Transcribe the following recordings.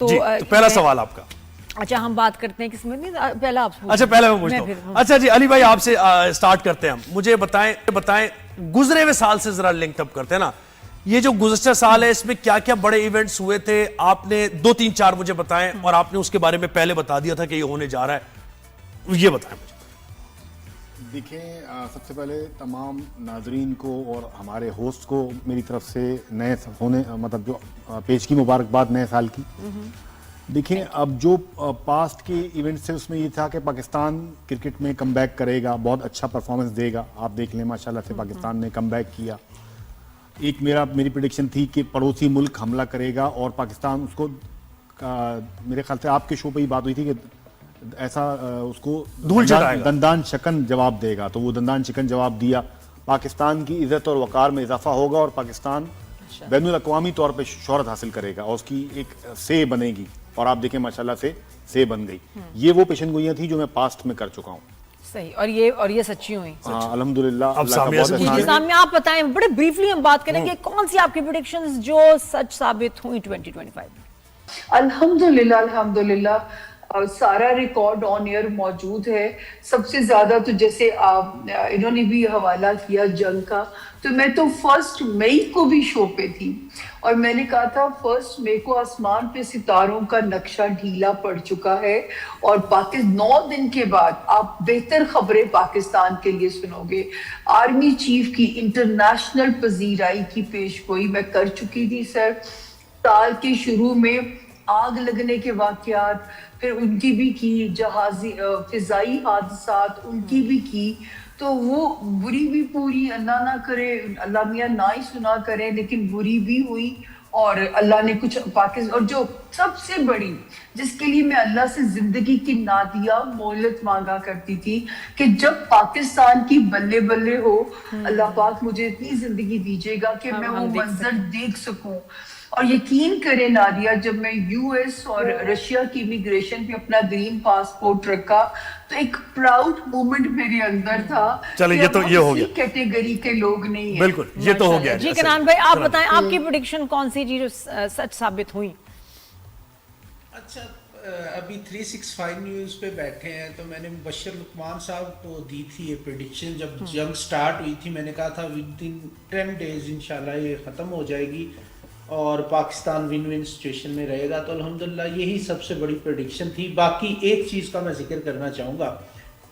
तो पहला सवाल आपका। अच्छा, हम बात करते हैं किसमें, नहीं पहला आप अच्छा, पहले मैं पूछता हूं। अच्छा जी, अली भाई आपसे स्टार्ट करते हैं हम। मुझे बताएं गुजरे हुए साल से जरा लिंक अप करते हैं ना, ये जो गुज़श्ता साल है इसमें क्या क्या बड़े इवेंट्स हुए थे? आपने 2-3-4 मुझे बताएं, और आपने उसके बारे में पहले बता दिया था कि ये होने जा रहा है, ये बताएं मुझे। देखिए, सबसे पहले तमाम नाजरीन को और हमारे होस्ट को मेरी तरफ से नए होने मतलब जो पेश की मुबारकबाद नए साल की। देखिए, अब जो पास्ट के इवेंट्स थे उसमें ये था कि पाकिस्तान क्रिकेट में कमबैक करेगा, बहुत अच्छा परफॉर्मेंस देगा। आप देख लें माशाल्लाह से पाकिस्तान ने कमबैक किया। एक मेरी प्रेडिक्शन थी कि पड़ोसी मुल्क हमला करेगा और पाकिस्तान उसको मेरे ख्याल से आपके शो पे ही बात हुई थी कि ऐसा उसको धूल चटाएगा, दंदान शिकन जवाब देगा। तो वो दंदान शिकन जवाब दिया। पाकिस्तान की इज्जत और वकार में इजाफा होगा और पाकिस्तान बैनुल अक़वामी तौर पे शोहरत हासिल करेगा और उसकी एक से बनेगी। और आप देखें माशाल्लाह से बन गई। ये वो पेशन गोइयां थी जो मैं पास्ट में कर चुका हूँ। सही, और ये सच्ची हुई। अल्हम्दुलिल्लाह। अब सामने आप बताएं, बड़े ब्रीफली हम बात करेंगे, कौन सी आपकी प्रेडिक्शंस जो सच साबित हुई 2025? अल्हम्दुलिल्लाह सारा रिकॉर्ड ऑन एयर मौजूद है। सबसे ज्यादा तो जैसे इन्होंने भी हवाला किया जंग का, तो मैं तो 1 मई को भी शो पे थी और मैंने कहा था 1 मई को आसमान पे सितारों का नक्शा ढीला पड़ चुका है और 9 दिन के बाद आप बेहतर खबरें पाकिस्तान के लिए सुनोगे। आर्मी चीफ की इंटरनेशनल पजीराई की पेशगोई मैं कर चुकी थी सर। साल के शुरू में आग लगने के वाकयात फिर उनकी भी की, जहाजी फिजाई हादसात उनकी भी की। तो वो बुरी भी पूरी, अल्लाह ना करे, अल्लाह मियाँ ना ही सुना करे, लेकिन बुरी भी हुई और अल्लाह ने कुछ पाकिस्तान। और जो सबसे बड़ी जिसके लिए मैं अल्लाह से जिंदगी की नादिया मोहलत मांगा करती थी कि जब पाकिस्तान की बल्ले बल्ले हो, अल्लाह पाक मुझे इतनी जिंदगी दीजिएगा कि मैं वो मंजर देख सकूं। और यकीन करें नादिया, जब मैं यूएस और रशिया की इमिग्रेशन पे अपना ग्रीन पासपोर्ट रखा तो एक प्राउड मोमेंट मेरे अंदर था। चलिए, ये हो गया। कैटेगरी के लोग नहीं है। बिल्कुल, ये तो हो गया। जी कनान भाई, आप बताएं आपकी प्रेडिक्शन कौन सी चीज सच साबित हुई? अच्छा, अभी 365 न्यूज़ पे बैठे हैं तो मैंने मुबशर लुकमान साहब को दी थी ये प्रेडिक्शन जब जंग स्टार्ट हुई थी। मैंने कहा था विद इन 10 डेज इंशाल्लाह ये ख़त्म हो जाएगी और पाकिस्तान विन विन सिचुएशन में रहेगा। तो अल्हम्दुलिल्लाह यही सबसे बड़ी प्रेडिक्शन थी। बाकी एक चीज़ का मैं जिक्र करना चाहूँगा,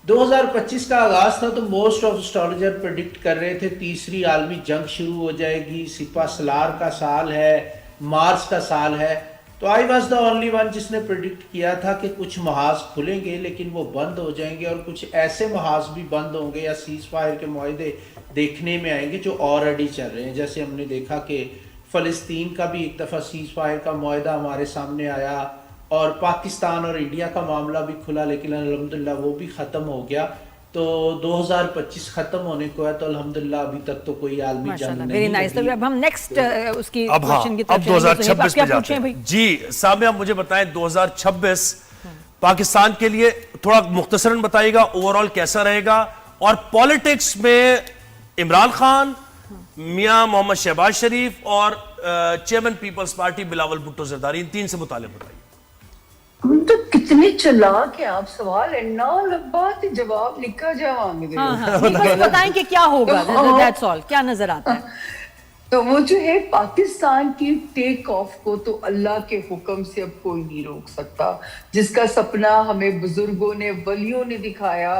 2025 का आगाज़ था तो मोस्ट ऑफ एस्ट्रोलॉजर प्रेडिक्ट कर रहे थे तीसरी आलमी जंग शुरू हो जाएगी, सिपा सलार का साल है, मार्च का साल है। तो I was the only one जिसने प्रेडिक्ट किया था कि कुछ महाज खुलेंगे लेकिन वो बंद हो जाएंगे और कुछ ऐसे महाज भी बंद होंगे या सीज फायर के मुआहदे देखने में आएंगे जो ऑलरेडी चल रहे हैं। जैसे हमने देखा कि फ़लस्तीन का भी एक दफ़ा सीज फायर का मुआहदा हमारे सामने आया और पाकिस्तान और इंडिया का मामला भी खुला, लेकिन अल्हम्दुलिल्लाह वो भी ख़त्म हो गया। तो 2025 ख़त्म होने को है तो अल्हम्दुलिल्लाह अभी तक तो कोई आलमी जंग नहीं लगी। अब हम नेक्स्ट उसकी क्वेश्चन की तरफ 2026 पे जाते हैं। जी सामिया, मुझे बताएं 2026 पाकिस्तान के लिए थोड़ा मुख्तसरन बताइएगा ओवरऑल कैसा रहेगा, और पॉलिटिक्स में इमरान खान, मियां मोहम्मद शहबाज शरीफ और chairman Peoples Party Bilawal Bhutto Zardari, इन 3 से मुतालिक बताइए। हम तो कितने चालाक हैं आप, सवाल है ना लंबा जवाब लिखा जावांगे। बस बताएं कि क्या होगा, दैट्स ऑल, क्या नजर आता है। तो वो जो है पाकिस्तान की टेक ऑफ को तो अल्लाह के हुक्म से अब कोई नहीं रोक सकता। जिसका सपना हमें बुजुर्गों ने, वलियों ने दिखाया,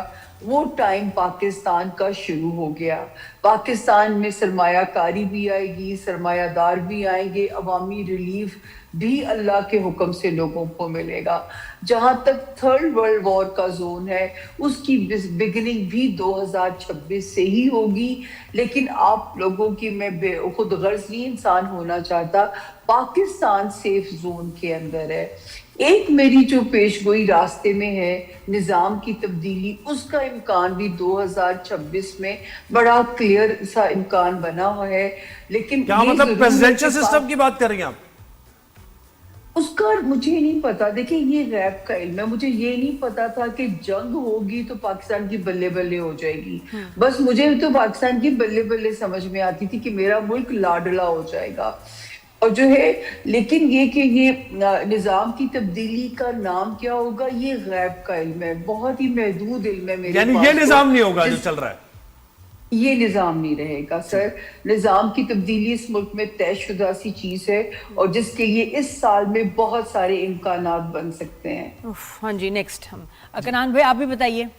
वो टाइम पाकिस्तान का शुरू हो गया। पाकिस्तान में सरमायाकारी भी आएगी, सरमायादार भी आएंगे, अवामी रिलीफ भी अल्लाह के हुक्म से लोगों को मिलेगा। जहां तक 3rd वर्ल्ड वॉर का जोन है उसकी बिगिनिंग भी 2026 से ही होगी। लेकिन आप लोगों की, मैं खुद गर्जी इंसान होना चाहता, पाकिस्तान सेफ जोन के अंदर है। एक मेरी जो पेशगोई रास्ते में है निज़ाम की तब्दीली, उसका इम्कान भी 2026 में बड़ा क्लियर सा इम्कान बना हुआ है। लेकिन क्या मतलब प्रेसिडेंशियल सिस्टम की बात कर रही हैं आप? उसका मुझे नहीं पता। देखिए, ये गैब का इल्म है। मुझे ये नहीं पता था कि जंग होगी तो पाकिस्तान की बल्ले बल्ले हो जाएगी। बस मुझे तो पाकिस्तान की बल्ले बल्ले समझ में आती थी कि मेरा मुल्क लाडला हो जाएगा। और जो है, लेकिन ये कि ये निज़ाम की तब्दीली का नाम क्या होगा, ये गैब का इल्म है, बहुत ही महदूद इल्म है मेरे यानी पास। ये तो निजाम नहीं होगा जो चल रहा है। ये निज़ाम नहीं रहेगा सर। निज़ाम की तब्दीली इस मुल्क में तयशुदा सी चीज़ है, और जिसके लिए इस साल में बहुत सारे इम्कानात बन सकते हैं। उफ, हाँ जी, नेक्स्ट हम कनान भाई, आप भी बताइए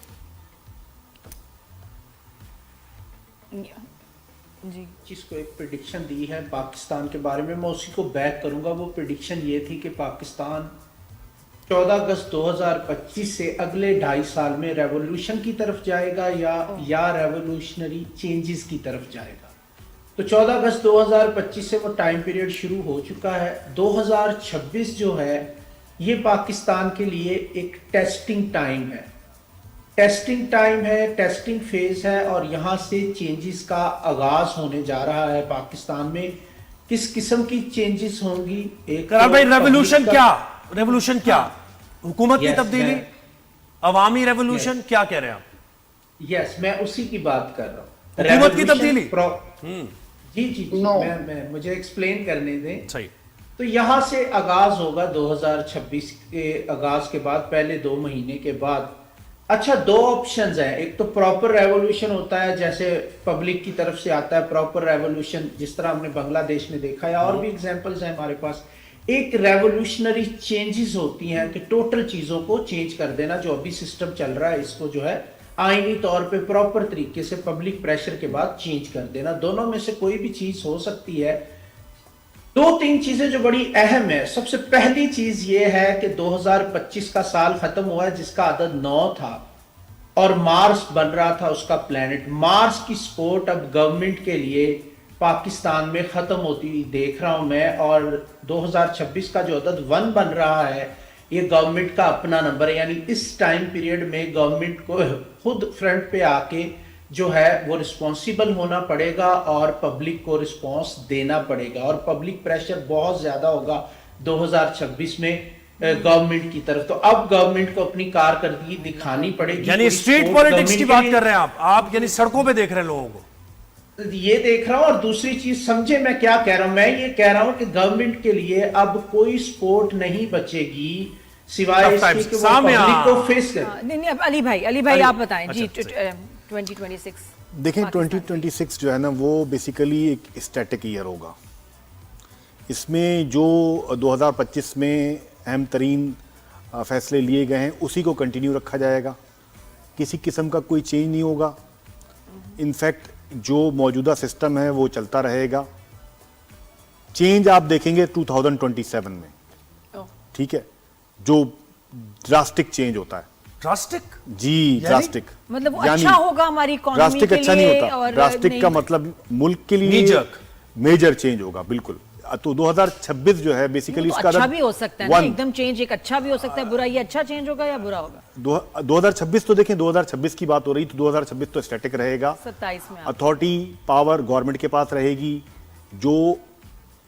जी। जिसको एक प्रिडिक्शन दी है पाकिस्तान के बारे में, मैं उसी को बैक करूंगा। वो प्रिडिक्शन ये थी कि पाकिस्तान 14 अगस्त 2025 से अगले 2.5 साल में रेवोल्यूशन की तरफ जाएगा या रेवोल्यूशनरी चेंजेस की तरफ जाएगा। तो 14 अगस्त 2025 से वो टाइम पीरियड शुरू हो चुका है। 2026 जो है ये पाकिस्तान के लिए एक टेस्टिंग टाइम है, टेस्टिंग फेज है, और यहाँ से चेंजेस का आगाज होने जा रहा है पाकिस्तान में। किस किस्म की चेंजेस होंगी? एक करार भाई, रेवोल्यूशन क्या? हाँ। हुकूमत की तब्दीली, अवामी रेवोल्यूशन, क्या कह रहे हैं आप? यस, मैं उसी की बात कर रहा हूँ। हुकूमत की तब्दीली? जी, No. मैं मुझे एक्सप्लेन करने दें। सही। तो यहाँ से आगाज होगा 2026 के आगाज के बाद, पहले 2 महीने के बाद। अच्छा, 2 ऑप्शंस हैं। एक तो प्रॉपर रेवोल्यूशन होता है, जैसे पब्लिक की तरफ से आता है प्रॉपर रेवोल्यूशन, जिस तरह हमने बांग्लादेश में देखा है, और भी एग्जांपल्स हैं हमारे पास। एक रेवोल्यूशनरी चेंजेस होती हैं कि टोटल चीजों को चेंज कर देना, जो अभी सिस्टम चल रहा है इसको जो है आईनी तौर पे प्रॉपर तरीके से पब्लिक प्रेशर के बाद चेंज कर देना। दोनों में से कोई भी चीज हो सकती है। 2-3 चीजें जो बड़ी अहम है। सबसे पहली चीज ये है कि 2025 का साल खत्म हुआ है, जिसका अदद 9 था, और मार्स बन रहा था उसका प्लेनेट। मार्स की सपोर्ट अब गवर्नमेंट के लिए पाकिस्तान में खत्म होती हुई देख रहा हूं मैं, और 2026 का जो अदद 1 बन रहा है, ये गवर्नमेंट का अपना नंबर है। यानी इस टाइम पीरियड में गवर्नमेंट को खुद फ्रंट पे आके जो है वो रिस्पॉन्सिबल होना पड़ेगा, और पब्लिक को रिस्पॉन्स देना पड़ेगा, और पब्लिक प्रेशर बहुत ज्यादा होगा 2026 में गवर्नमेंट की तरफ। तो अब गवर्नमेंट को अपनी कारकर्दगी दिखानी पड़ेगी। यानी स्ट्रीट पॉलिटिक्स की बात कर रहे हैं आप यानी सड़कों पे देख रहे हैं लोगों को? ये देख रहा हूं। और दूसरी चीज समझे मैं क्या कह रहा हूं, मैं ये कह रहा हूं कि गवर्नमेंट के लिए अब कोई सपोर्ट नहीं बचेगी सिवाय इसके कि वो पब्लिक को फेस करे। नहीं, अब अली भाई आप बताएं जी। 2026 देखें, 2026 जो है ना, वो बेसिकली एक स्टैटिक ईयर होगा। इसमें जो 2025 में अहम तरीन फैसले लिए गए हैं उसी को कंटिन्यू रखा जाएगा, किसी किस्म का कोई चेंज नहीं होगा। इनफैक्ट जो मौजूदा सिस्टम है वो चलता रहेगा। चेंज आप देखेंगे 2027 में, ठीक है, जो ड्रास्टिक चेंज होता है। ड्रास्टिक? जी, ड्रास्टिक मतलब वो अच्छा होगा हमारी इकोनॉमी ड्रास्टिक के अच्छा लिए, नहीं होता। और ड्रास्टिक का मतलब मुल्क के लिए मेजर चेंज होगा, बिल्कुल। तो 2026 जो है बेसिकली तो उसका अच्छा भी हो सकता है ना, एकदम चेंज एक अच्छा भी हो सकता है, बुरा। ये अच्छा चेंज होगा या बुरा होगा? 2026 तो देखें, 2026 की बात हो रही, तो 2026 तो स्टैटिक रहेगा। 27 में अथॉरिटी पावर गवर्नमेंट के पास रहेगी। जो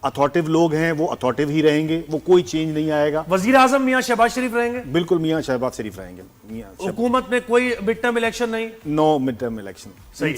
अथॉरिटिव लोग हैं वो अथॉरिटिव ही रहेंगे, वो कोई चेंज नहीं आएगा। वजीर आजम मियां शहबाज शरीफ रहेंगे? बिल्कुल, मियां शहबाज शरीफ रहेंगे। हुकूमत में कोई मिड टर्म इलेक्शन नहीं? No mid term election. सही।